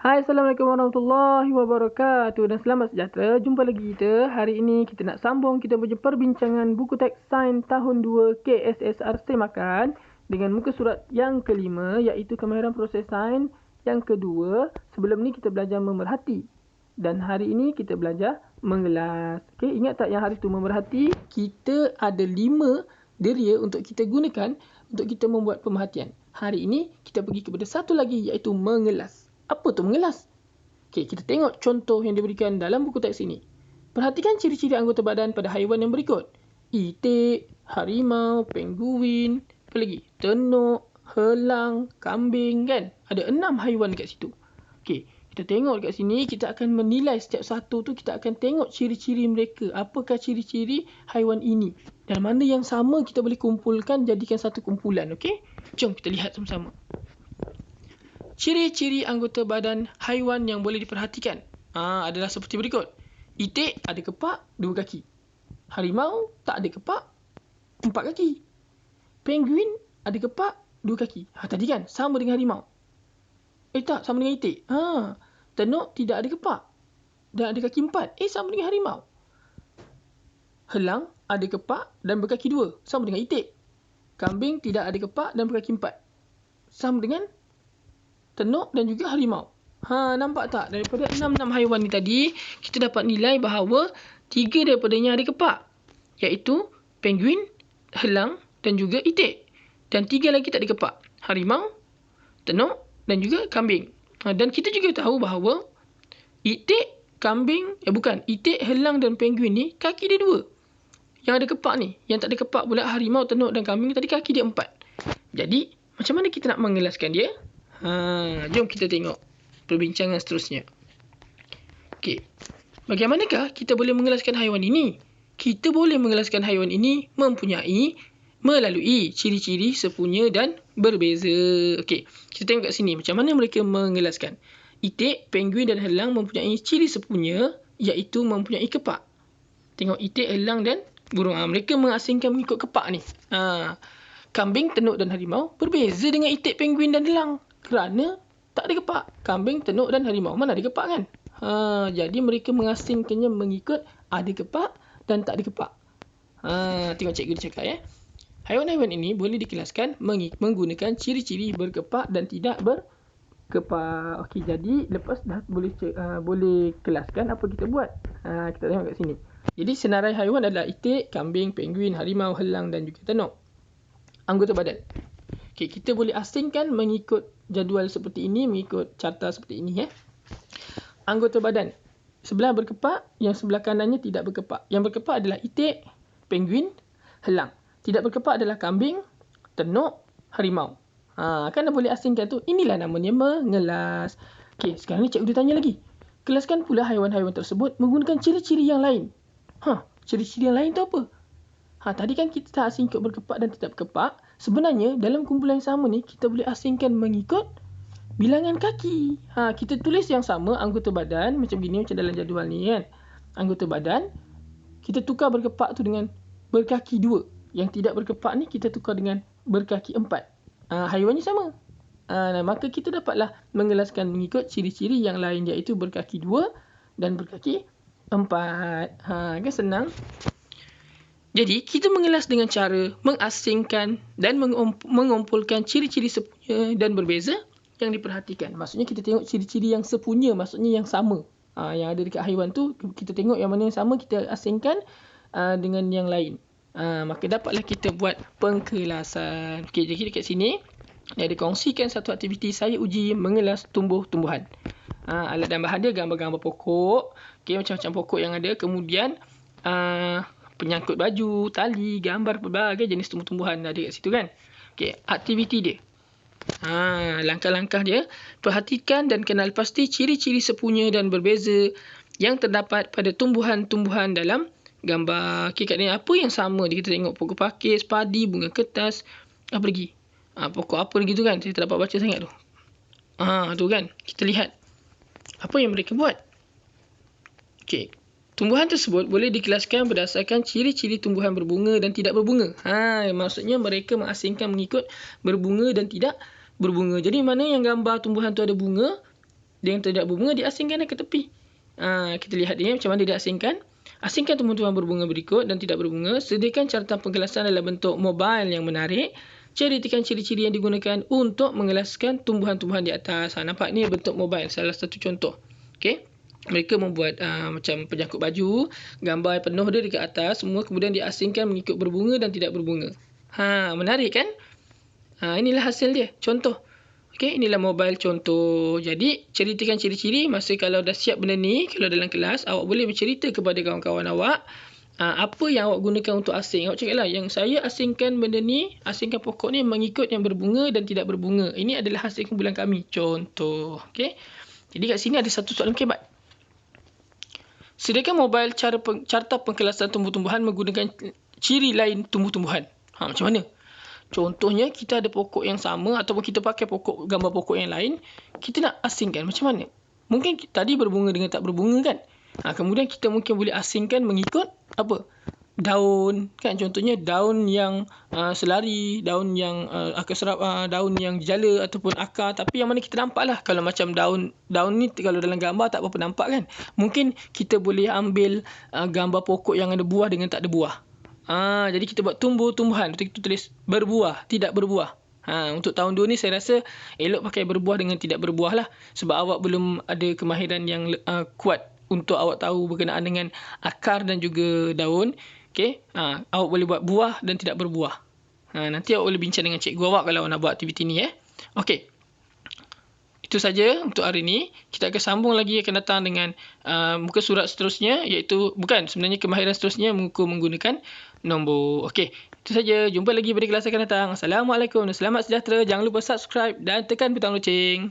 Hai, Assalamualaikum warahmatullahi wabarakatuh dan selamat sejahtera. Jumpa lagi kita. Hari ini kita nak sambung kita punya perbincangan buku teks sains tahun 2 KSSR Semakan dengan muka surat yang kelima iaitu kemahiran proses sains yang kedua. Sebelum ni kita belajar memerhati dan hari ini kita belajar mengelas. Okey, ingat tak yang hari tu memerhati? Kita ada 5 deria untuk kita gunakan untuk kita membuat pemerhatian. Hari ini kita pergi kepada satu lagi iaitu mengelas. Apa tu mengelas? Okey, kita tengok contoh yang diberikan dalam buku teks ini. Perhatikan ciri-ciri anggota badan pada haiwan yang berikut. Itik, harimau, penguin, apa lagi? Tenuk, helang, kambing kan? Ada 6 haiwan dekat situ. Okey, kita tengok dekat sini, kita akan menilai setiap satu tu, kita akan tengok ciri-ciri mereka. Apakah ciri-ciri haiwan ini? Dan mana yang sama kita boleh kumpulkan, jadikan satu kumpulan. Okey, jom kita lihat sama-sama. Ciri-ciri anggota badan haiwan yang boleh diperhatikan adalah seperti berikut. Itik ada kepak, 2 kaki. Harimau tak ada kepak, 4 kaki. Penguin ada kepak, 2 kaki. Tadi kan sama dengan harimau. Tak, sama dengan itik. Tenuk tidak ada kepak dan ada kaki 4. Sama dengan harimau. Helang ada kepak dan berkaki 2. Sama dengan itik. Kambing tidak ada kepak dan berkaki 4. Sama dengan tenuk dan juga harimau. Nampak tak? Daripada 6 haiwan ni tadi, kita dapat nilai bahawa 3 daripadanya ada kepak. Iaitu penguin, helang dan juga itik. Dan 3 lagi tak ada kepak. Harimau, tenuk dan juga kambing. Dan kita juga tahu bahawa itik, itik, helang dan penguin ni kaki dia 2. Yang ada kepak ni. Yang tak ada kepak pula harimau, tenuk dan kambing tadi kaki dia 4. Jadi, macam mana kita nak mengelaskan dia? Jom kita tengok perbincangan seterusnya. Okey. Bagaimanakah kita boleh mengelaskan haiwan ini? Kita boleh mengelaskan haiwan ini melalui ciri-ciri sepunya dan berbeza. Okey, kita tengok kat sini macam mana mereka mengelaskan. Itik, penguin dan helang mempunyai ciri sepunya iaitu mempunyai kepak. Tengok itik, helang dan burung. Mereka mengasingkan mengikut kepak ni. Kambing, tenuk dan harimau berbeza dengan itik, penguin dan helang. Kerana tak ada kepak. Kambing, tenuk dan harimau mana ada kepak kan? Jadi mereka mengasingkannya mengikut ada kepak dan tak ada kepak. Tengok cikgu dia cakap ya. Haiwan-haiwan ini boleh dikelaskan menggunakan ciri-ciri berkepak dan tidak berkepak. Okey, jadi lepas dah boleh kelaskan, apa kita buat? Kita tengok kat sini. Jadi senarai haiwan adalah itik, kambing, penguin, harimau, helang dan juga tenuk. Anggota badan. Okey, kita boleh asingkan mengikut jadual seperti ini, mengikut carta seperti ini ya. Anggota badan. Sebelah berkepak, yang sebelah kanannya tidak berkepak. Yang berkepak adalah itik, penguin, helang. Tidak berkepak adalah kambing, tenuk, harimau. Kan dah boleh asingkan tu. Inilah namanya mengelas. Okey, sekarang ni cikgu dia tanya lagi. Kelaskan pula haiwan-haiwan tersebut menggunakan ciri-ciri yang lain. Ciri-ciri yang lain tu apa? Tadi kan kita tak asingkan berkepak dan tidak berkepak. Sebenarnya dalam kumpulan yang sama ni kita boleh asingkan mengikut bilangan kaki. Kita tulis yang sama anggota badan macam gini, macam dalam jadual ni kan. Anggota badan kita tukar berkepak tu dengan berkaki 2. Yang tidak berkepak ni kita tukar dengan berkaki 4. Haiwannya sama. Maka kita dapatlah mengelaskan mengikut ciri-ciri yang lain iaitu berkaki 2 dan berkaki 4. Kan senang. Jadi, kita mengelas dengan cara mengasingkan dan mengumpulkan ciri-ciri sepunya dan berbeza yang diperhatikan. Maksudnya, kita tengok ciri-ciri yang sepunya, maksudnya yang sama. Yang ada dekat haiwan tu, kita tengok yang mana yang sama, kita asingkan dengan yang lain. Maka dapatlah kita buat pengkelasan. Okey, jadi dekat sini, dia ada kongsikan satu aktiviti saya uji mengelas tumbuh-tumbuhan. Alat dan bahan dia gambar-gambar pokok. Okey, macam-macam pokok yang ada. Kemudian, penyangkut baju, tali, gambar pelbagai jenis tumbuh-tumbuhan ada kat situ kan. Okey, aktiviti dia. Langkah-langkah dia. Perhatikan dan kenal pasti ciri-ciri sepunya dan berbeza yang terdapat pada tumbuhan-tumbuhan dalam gambar. Okey, kat ni apa yang sama dia? Kita tengok pokok pakis, padi, bunga kertas. Apa lagi? Pokok apa lagi tu kan? Saya tak dapat baca sangat tu. Tu kan. Kita lihat. Apa yang mereka buat? Okey. Tumbuhan tersebut boleh dikelaskan berdasarkan ciri-ciri tumbuhan berbunga dan tidak berbunga. Maksudnya mereka mengasingkan mengikut berbunga dan tidak berbunga. Jadi mana yang gambar tumbuhan tu ada bunga, Dia yang tidak berbunga diasingkan ke tepi. Kita lihat dia macam mana dia asingkan. Asingkan tumbuh-tumbuhan berbunga berikut dan tidak berbunga. Sediakan carta penggelasan dalam bentuk mobile yang menarik. Ceritakan ciri-ciri yang digunakan untuk mengelaskan tumbuhan-tumbuhan di atas. Nampak ni bentuk mobile, salah satu contoh. Okey. Mereka membuat macam penjangkut baju, gambar penuh dia dekat atas, semua kemudian diasingkan mengikut berbunga dan tidak berbunga. Menarik kan? Inilah hasil dia, contoh. Okey, inilah mobile contoh. Jadi, ceritakan ciri-ciri. Masa kalau dah siap benda ni, kalau dalam kelas, awak boleh bercerita kepada kawan-kawan awak apa yang awak gunakan untuk asing. Awak cakap lah, yang saya asingkan benda ni, asingkan pokok ni mengikut yang berbunga dan tidak berbunga. Ini adalah hasil kumpulan kami. Contoh. Okey. Jadi kat sini ada satu soalan kebat. Sediakan mobile carta pengkelasan tumbuh-tumbuhan menggunakan ciri lain tumbuh-tumbuhan. Macam mana? Contohnya, kita ada pokok yang sama ataupun kita pakai gambar pokok yang lain. Kita nak asingkan macam mana? Mungkin tadi berbunga dengan tak berbunga kan? Kemudian kita mungkin boleh asingkan mengikut apa? Daun kan, contohnya daun yang selari, daun yang daun yang jala ataupun akar, tapi yang mana kita nampak lah. Kalau macam daun ni kalau dalam gambar tak berapa nampak kan, mungkin kita boleh ambil gambar pokok yang ada buah dengan tak ada buah. Jadi kita buat tumbuh-tumbuhan, kita tulis berbuah, tidak berbuah. Untuk tahun 2 ni saya rasa elok pakai berbuah dengan tidak berbuah lah, sebab awak belum ada kemahiran yang kuat untuk awak tahu berkenaan dengan akar dan juga daun. Okey, awak boleh buat buah dan tidak berbuah. Nanti awak boleh bincang dengan cikgu awak kalau awak nak buat aktiviti ni. Okey. Itu saja untuk hari ini. Kita akan sambung lagi akan datang dengan muka surat seterusnya, iaitu sebenarnya kemahiran seterusnya mengukur menggunakan nombor. Okey, itu saja. Jumpa lagi pada kelas akan datang. Assalamualaikum dan selamat sejahtera. Jangan lupa subscribe dan tekan butang loceng.